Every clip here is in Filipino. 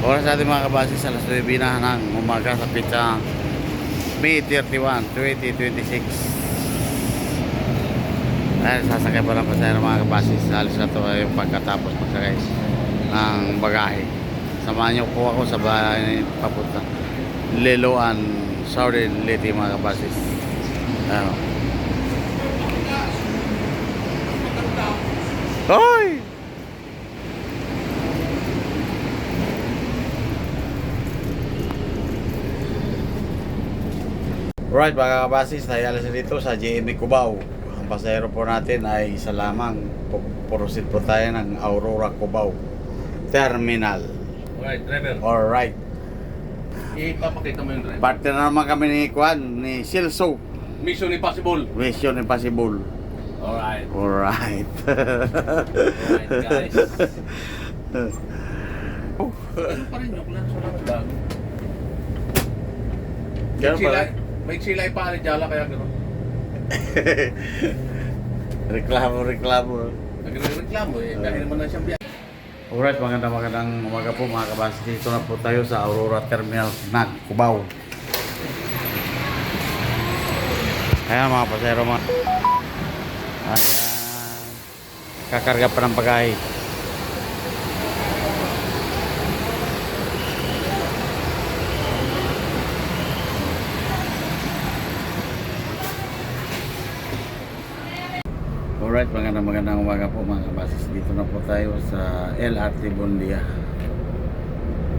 Oras natin mga kabase sa alas 9 na ng umaga sa pitsang May 31, 2026. Dahil sasakay pa lang pasahero mga kabase. Alis na to yung pagkatapos magsakay ng bagahe. Samahan niyo po ako sa bahay papunta Liloan, Southern Leyte mga kabase. Ano? Hoy! Alright mga kabasis, nahialas na dito sa JMB Cubao. Ang pasahero po natin ay isa lamang. Proceed po tayo ng Aurora Cubao Terminal. Alright, driver. Alright. Ipapakita mo yung driver. Partner na naman kami ni Kwan, ni Silso. Mission Impossible. Mission Impossible. Alright. Alright. Alright, guys. Ano pa rin yung lang sa mga bago? Ganun pala. May silay pa rin dyan kaya gano'n. Reklamo. Nagre-reklamo eh. Dahil naman na siyang biyak. Alright, magandang umaga po mga kabasis. Dito na po tayo sa Aurora Terminal ng Cubao. Ayan mga pasero mga. Ayan. Kakarga pa ng bagahe. Alright, magandang umaga po mga kabasis. Dito na po tayo sa LRT Bondia.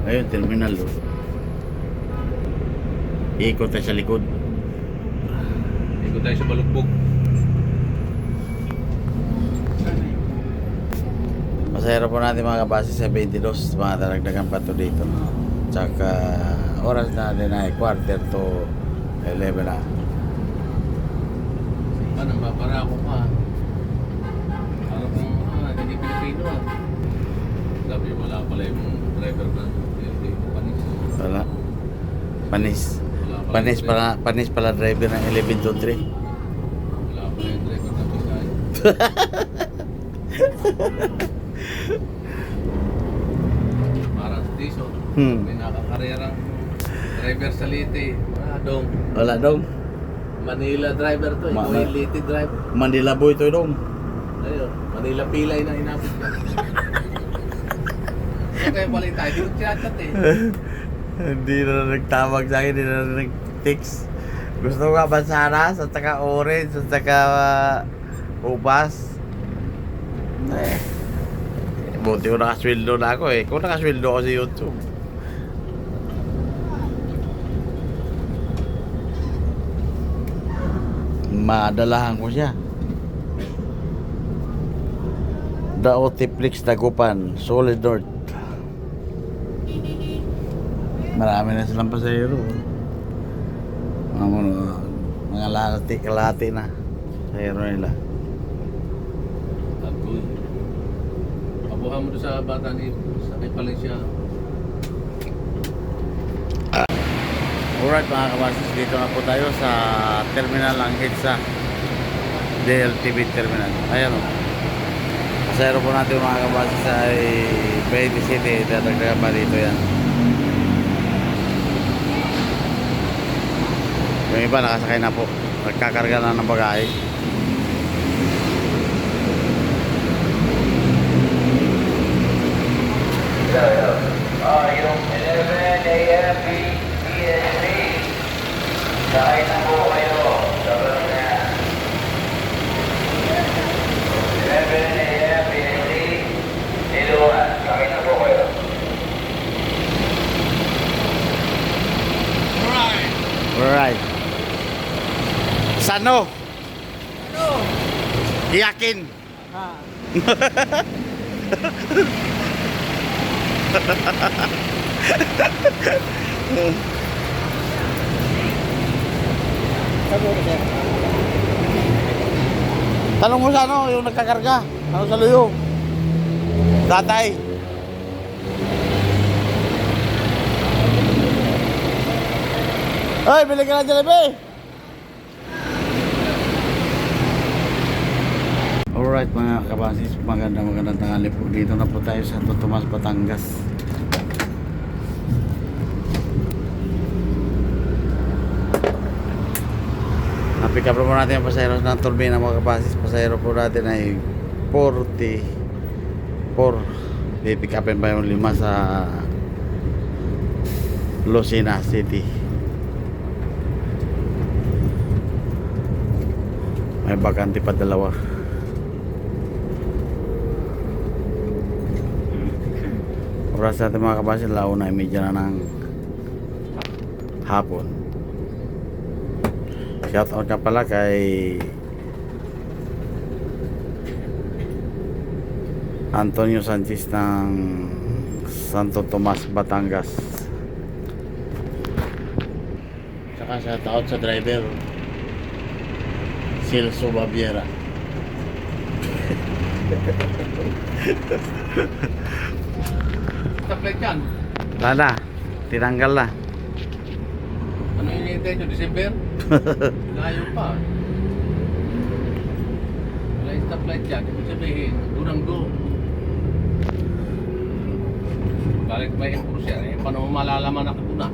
Ayun, terminal o. Iikot tayo sa likod. Ikot tayo sa balugbog. Pasahero po natin mga kabasis sa 22. Mga daragdagan pa to dito. Tsaka oras natin ay quarter to 11 na. Paano babara ako pa? Ano kung hindi Pilipino ah. Sabi wala pala yung driver na panis. Wala. Panis. Wala Panis pala driver ng 11 to 3. Wala pala yung driver na Bisaya. Parang stiso. May nakakarerang driver sa Leyte. Wala dong. Wala dong. Manila driver to. Ikaw yung Leyte driver. Manila boy to dong. Ayun. Manila pilay na inabot ka. Kaya pala yung tayo. Di ko chat eh. Hindi na nagtawag sa akin, hindi na nag-text. Gusto ko nga Bansaras at saka Orange at saka Ubas. Buti ko nakasweldo na ako eh. Kung nakasweldo ako sa YouTube. Madalahan ko siya. Daotiplex Dagupan, Solid North. Marami na silang pasahero. Mga kalahati na pasahero nila. Agoy. Pabuhan mo doon sa bata ni sa kay Valencia. Alright mga kabasis, dito na po tayo sa terminal ng EDSA DLTV terminal. Ayan o. Pasahero po natin mga kabasis ay 20 City. Dadagdagan pa dito yan. Yung iba nakasakay na po. Nagkakarga na ng bagahe. Yung 11 a.m. PSP. Sakay na po kayo. Sabi na. 11 a.m. PSP. Liluan. Sakay na po kayo. Alright. Sano? Ano? Iyakin. Ah. Tanong mo sa ano, yung nagkakarga. Ano sa luyo? Tatay. Ay, bili ka ng Jollibee. Alright mga kabasis, magandang tanghali po. Dito na po tayo sa Santo Tomas, Batangas. Pick-up po natin ang pasahero ng turbina mga kabasis. Pasahero po natin ay 44. Pick upin pa yung 5 sa Lucena City. May bakante pa 2. Oras natin mga kabasis, 1:30 na ng hapon. Shout out ka pala kay Antonio Sanchez ng Santo Tomas, Batangas. Saka shout out sa driver Celso Baviera. Sa plate yan. Wala na, tinanggal na. Ano yung hinihintay nyo? December? Layo pa. Wala yung stoplight dyan. Ibig sabihin, durang-do. Balik may impulse yan. Eh, paano mo malalaman na kaduna?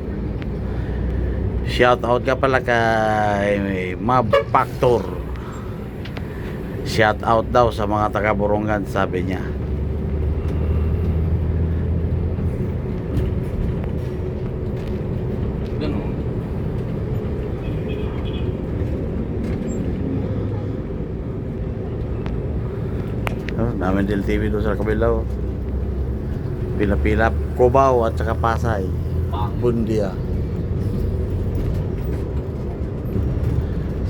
Shout out ka pala kay Mab Factor. Shout out daw sa mga taga Borongan, sabi niya. Ganun. Oh, namin Del TV doon sa kabila. Pila-pila, Cubao at saka Pasay. Bundia.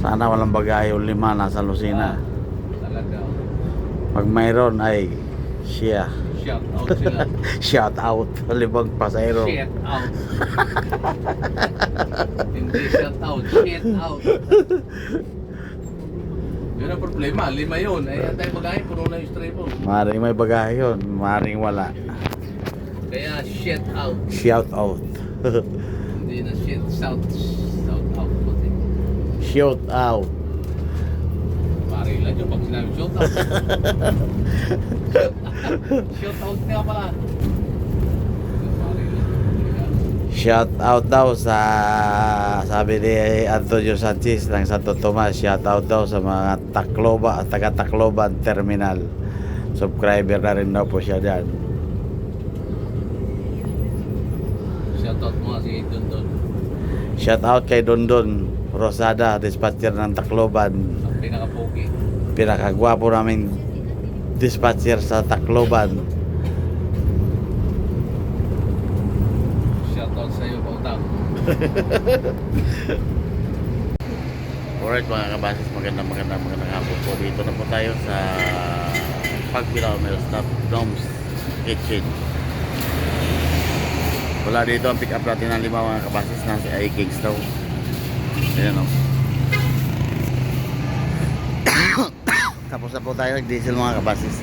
Sana walang bagay yung 5 nasa Lucena. Talaga. Pag mayroon ay siya. Shout out sila. Shout out. 5 pasahero. Shit out. Hindi shout out. Shit out. Yun ang problema. 5 yun. Ay, tayo magahin. Puno na yung stray mo. Maring may bagay yun. Maring wala. Kaya shit out. Shout out. Hindi na shit. Shout out. Puti. Shout out. Pare lang yun pag sinabi shout out. Shout out nga pala. Pare lang. Shout out daw sa, sabi ni Antonio Sanchez ng Santo Tomas, shout out daw sa mga Tacloban at taga Tacloban Terminal. Subscriber na rin daw po siya dyan. Shout out mo nga si Dondon. Shout out kay Dondon Rosada, dispatcher ng Tacloban. Ang pinaka-pogi. Pinakagwapo namin dispatcher sa Tacloban. Shout out sa'yo, Pautang. Alright mga kabasis, magandang hapon po. Dito na po tayo sa Pagbilao Stop Dom's Kitchen. Wala dito ang pick up natin ng 5 mga kabasis na si I Kings daw. Ayan o. Tapos na po tayo nag-diesel mga kabasis.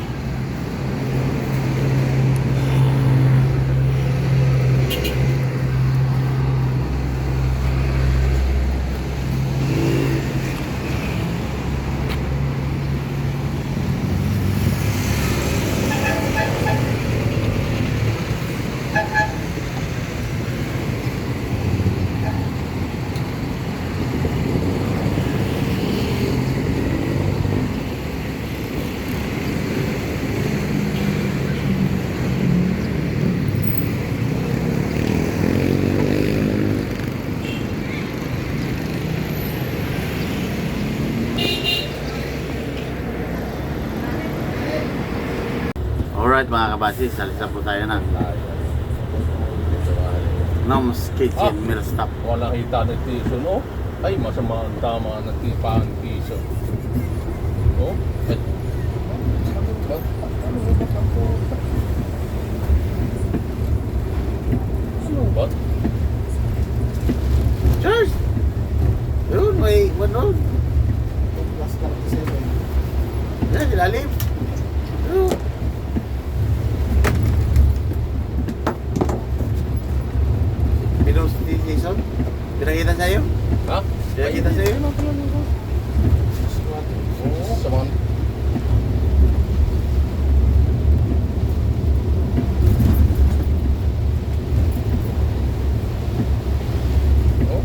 Alright mga kabasis, alis na po tayo na Nom's Kitchen Meal Stop. Wala kita ng piso, no? Ay, masama ang tama ng tipaan piso. No? Ay. Ano ba? Cheers! Yun, may manon. Yan, ilalim. Yun. Pinost ni Jason? Pinakita sa'yo? Ha? Pinakita sa'yo? Oo, sa mga... Oh?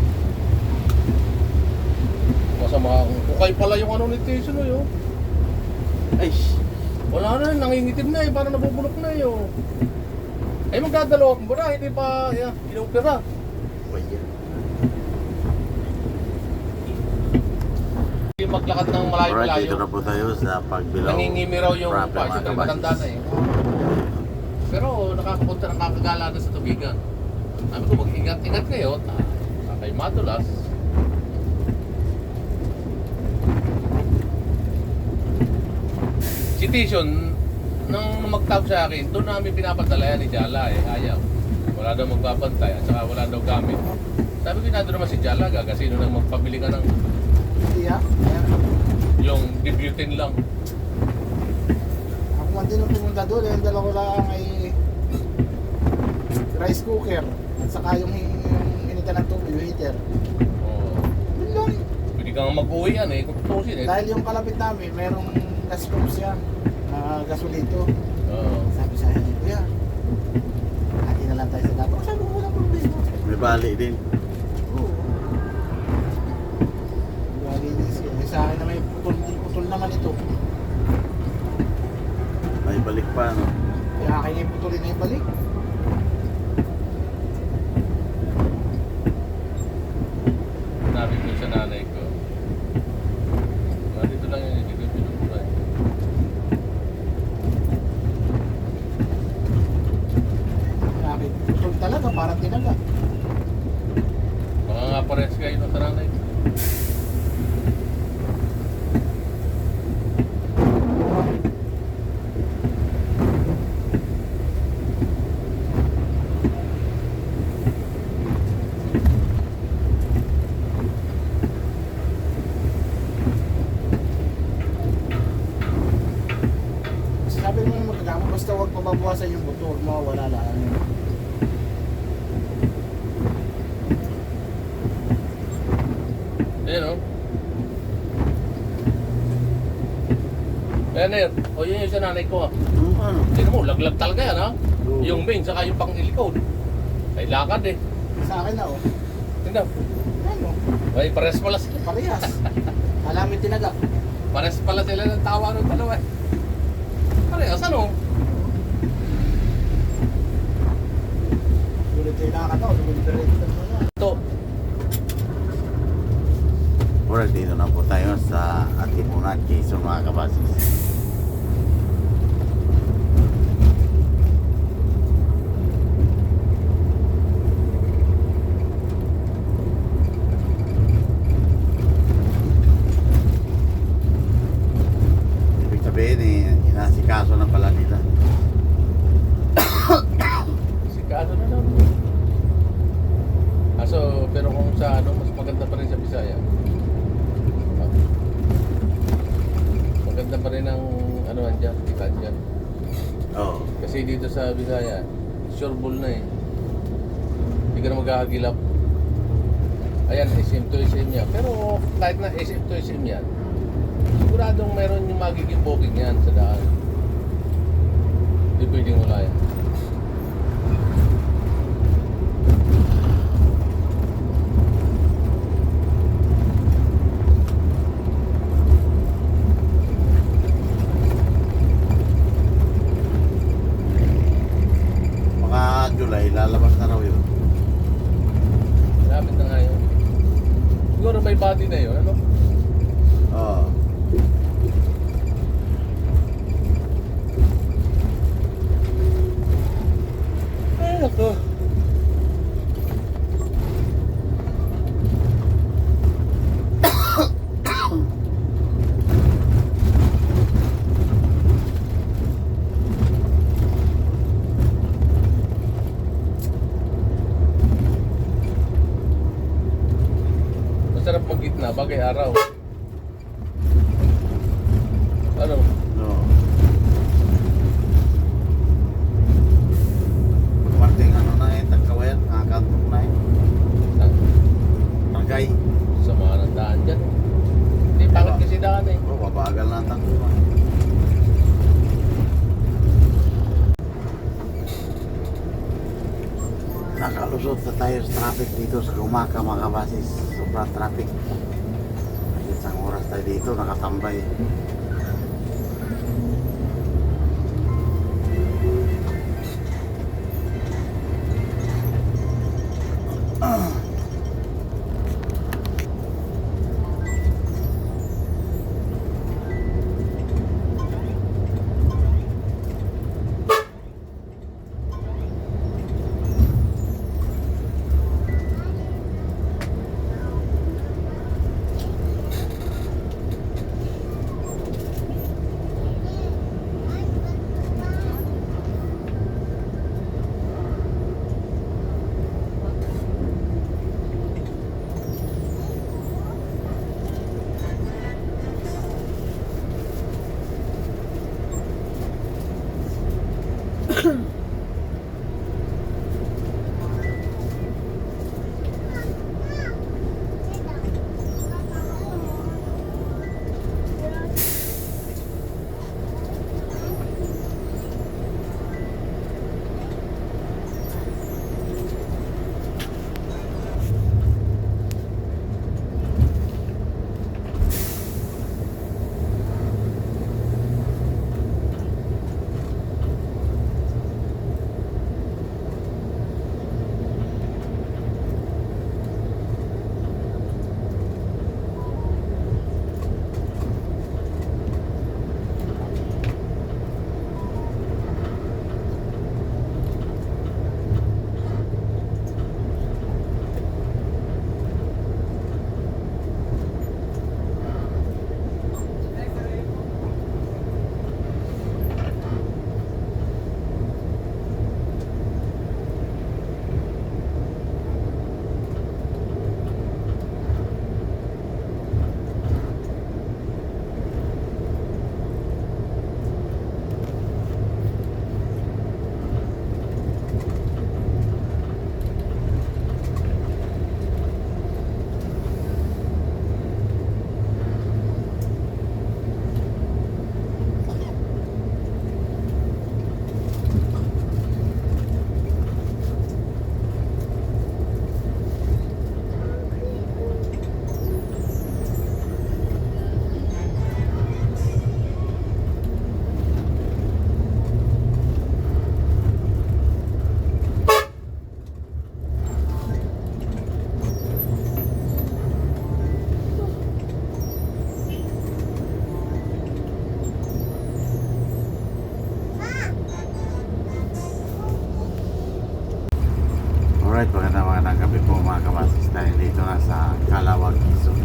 Masama akong pala yung ano ni Tyson oh. Ay, wala na, nangingitim na eh, parang nabubulok na eh oh. Ay magdadalawang mo na, hindi pa inopera. Maglakad ng Alright, malayo-malayo. dito na po tayo sa pagbilaw. Nangingimi raw yung Problem, pa, siyempre mga matanda na eh. Pero nakakapunta, nakakagala na sa tubigan. Sabi ko, mag-ingat-ingat kayo, kayo madulas. Si Tison, nang magtawag sa akin, doon namin pinapadala yan ni Jala eh, ayaw. Wala daw magbabantay at saka wala daw gamit. Sabi ko, nado naman si Jala, gagasino nang magpabili ka ng Hindi ah. Ayan. yung debutin lang. Ako man din ang pumunta doon. Yung dala ko lang ay rice cooker. At saka yung initan ng tubig, yung heater. Oh. Yun lang. Pwede kang mag-uwi yan eh, kung tutusin eh. Dahil yung kalapit namin, merong gas pumps yan. Gasolito. Oo. Sabi sa akin, kuya, hati na lang tayo sa dapat. Sabi ko, walang problema. May bali din. Oo. Malinis yun. Eh, sa akin na may putol naman ito. May balik pa, no? Kaya akin yung putulin na ibalik. Sinabi ko sa nanay ko, dito lang yun, dito yung pinupunan. Akin, putol talaga, parang tinaga. Baka nga pares kayo ng sa nanay ko. Sabi mo yung magkakama, basta huwag mababawasan yung buto, huwag mawawala lang. Ayan o. Ayan yun. O yun yung sa nanay ko ah. Ano? Tignan mo, laglag talaga yan ha. Oo. Yung main, saka yung pang-ilikod. Ay lakad eh. Sa akin na oh. Tignan. Ano? Ay, pares pala sila. Parehas. Alamin tinaga. Pares pala sila ng tawa ng dalawa eh. Parehas ano? Sulit yung nakakataw, sulit na yan. Ito. Alright, dito na po tayo sa Atimunan, Quezon, mga kabasis. Ibig sabihin inasikaso na pala nila. Sikado na lang. Aso, pero kung sa ano, mas maganda pa rin sa Bisaya. Maganda pa rin ang ano andyan, ikan dyan. Oo. Kasi dito sa Bisaya, sure ball na eh. Hindi ka na maghahagilap. Ayan, SM to SM yan. Pero kahit na SM to SM yan, siguradong meron yung magiging booking yan sa daan. Hindi pwedeng wala yan. Mga July, lalabas na raw yun. Malapit na nga yun. Siguro may body na yun, ano? Oo. Ay, ako. Masarap mag-gitna, bagay araw. Ano? No. Marting ano na tagkawayan, nakakantok na Tagay. Sama ng daan dyan. Hindi, bakit kasi daan eh? Oh, babagal na ang takbo. Nakalusot na tayo sa traffic dito sa Gumaka, mga kabasis. Sobrang traffic. Isang oras tayo dito, nakatambay. Alright, magandang gabi po mga kabasis. Dahil dito na sa Calawag, Quezon.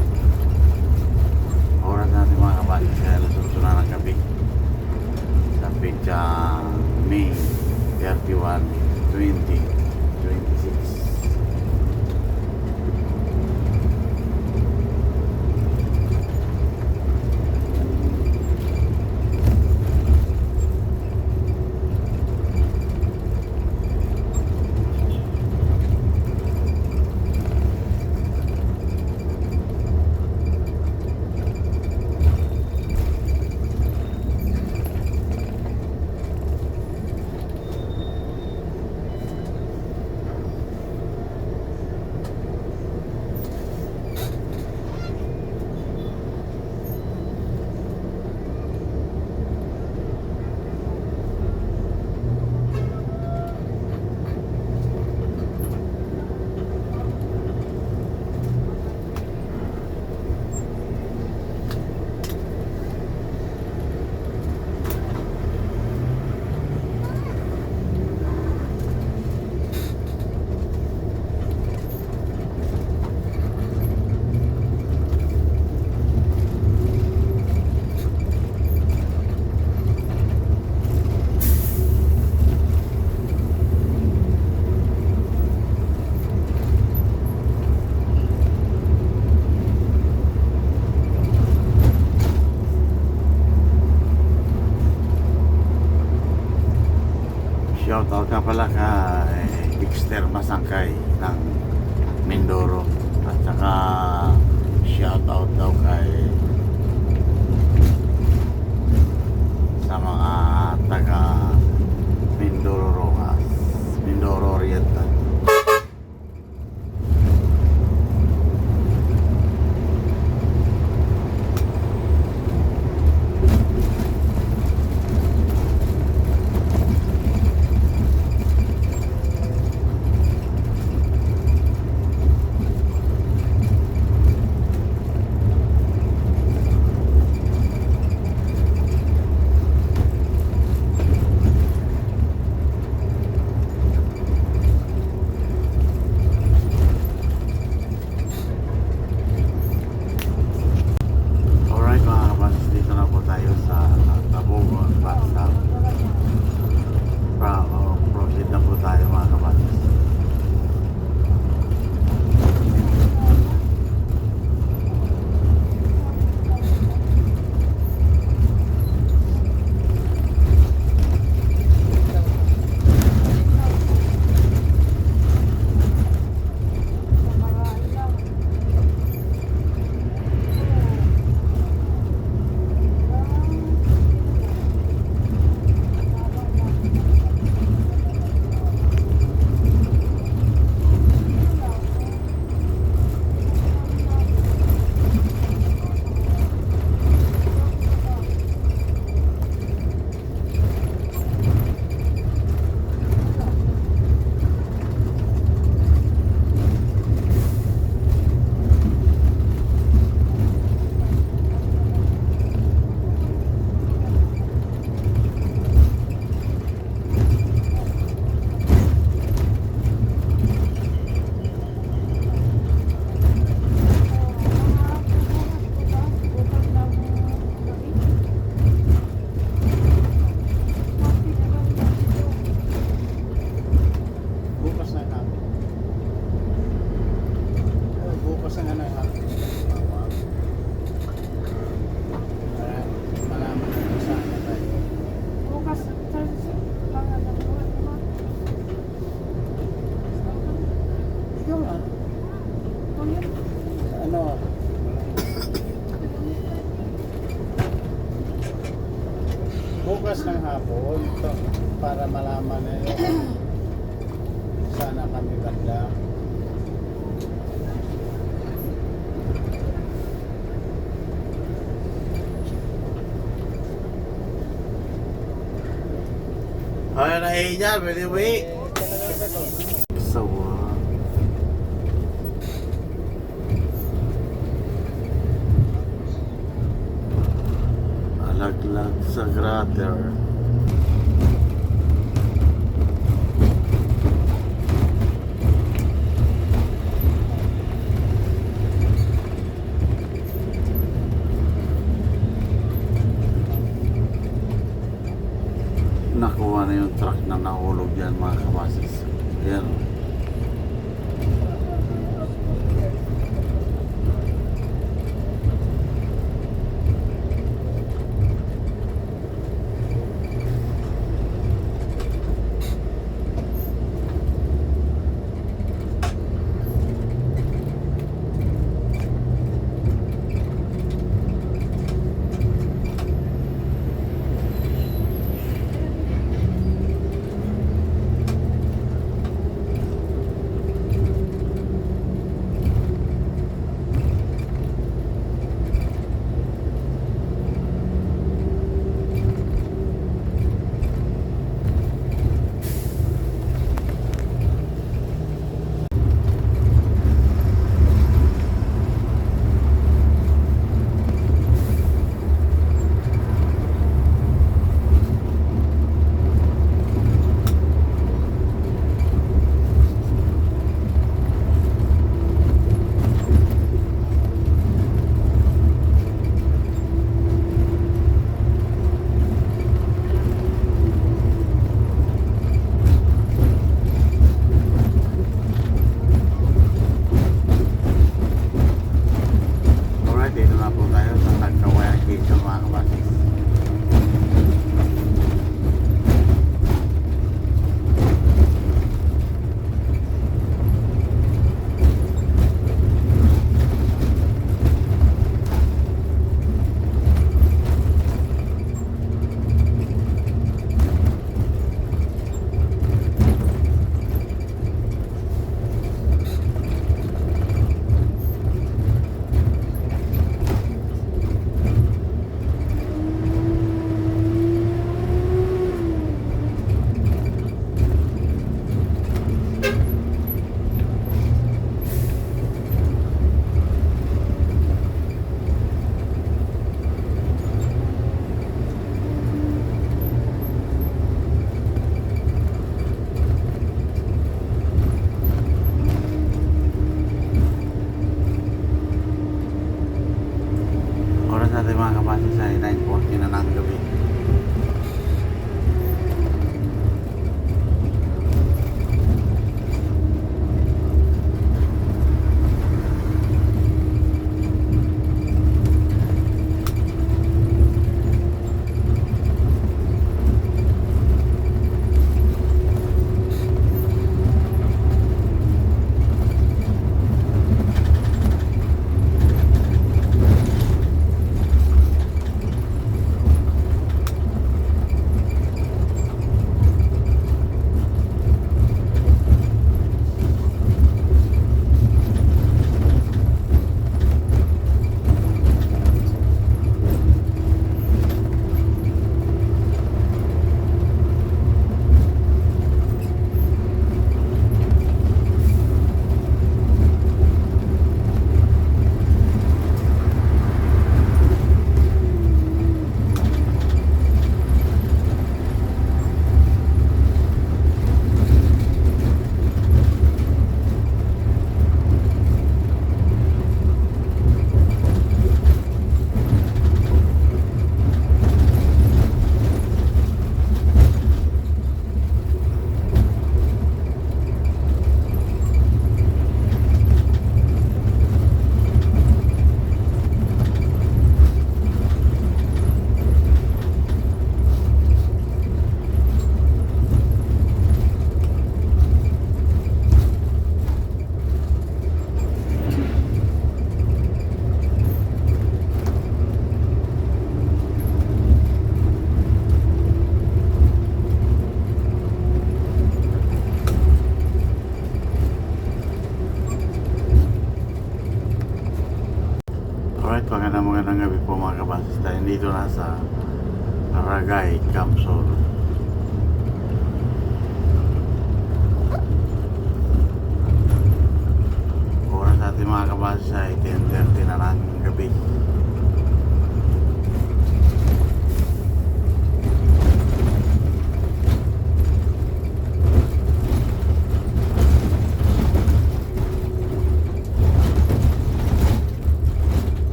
Oras natin mga kabasis kaya alas 8 na ng gabi. Sa petsa May 31, 2026. Shoutout ka pala kay Dexter Masangkay ng Mindoro. At saka shoutout daw kay sa mga taga Mindoro Rojas, Mindoro Oriental. naman. Ano? Bukas ng hapon to, para malaman na yun. Sana kami banda. Ay, nahihiya, pwede ba eh? Sawa. Alaglag sa crater. Nakuha na yung truck na nahulog yan mga kabasis. Yan. Magandang gabi po mga kabasis. Tayo dito na sa Aragay, Camsor. Oras natin mga kabasis ay 10:30 na ng gabi.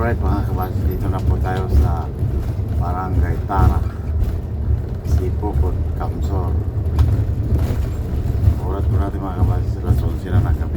Alright mga kabasis, dito na po tayo sa Barangay Tara, Sipokot, Camsor. Oras po natin mga kabasis, alas 11 na ng gabi.